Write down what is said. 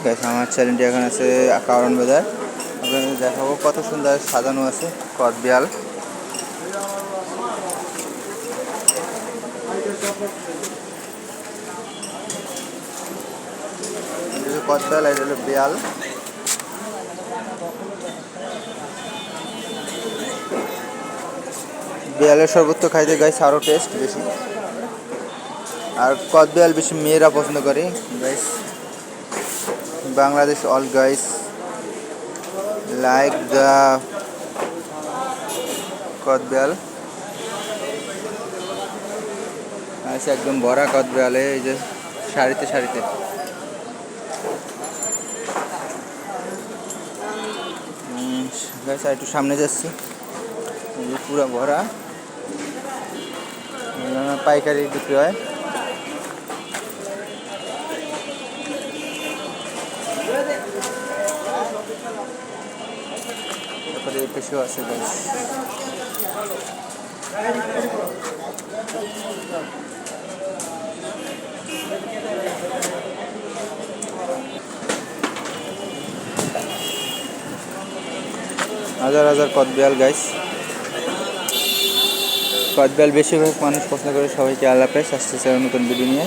Guys আমার চ্যানেলটি এখন আছে কারণ বাজার। আপনাদের দেখাবো কত সুন্দর সাজানো আছে কদবিয়াল। কদবিয়াল এটা হলো বিয়াল। বিয়ালের সর্বোচ্চ খাইতে গাইস আরও টেস্ট বেশি, আর কদবিয়াল বেশি মেয়েরা পছন্দ করে guys. Bangladesh all guys like the কদবিয়াল আছে একদম ভরা কদবিয়ালে, এই যে সারিতে সারিতে। গাইস একটু সামনে যাচ্ছি, এই যে পুরো ভরা, পাইকারি বিক্রি হয়। তারপরে এই পেশও আছে গাইস। হাজার হাজার কদবিয়াল গাইস। কদবিয়াল বেশিরভাগ মানুষ পছন্দ করে। সবাইকে আল্লাহ হাফেজ, আসতেছে নতুন ভিডিও নিয়ে।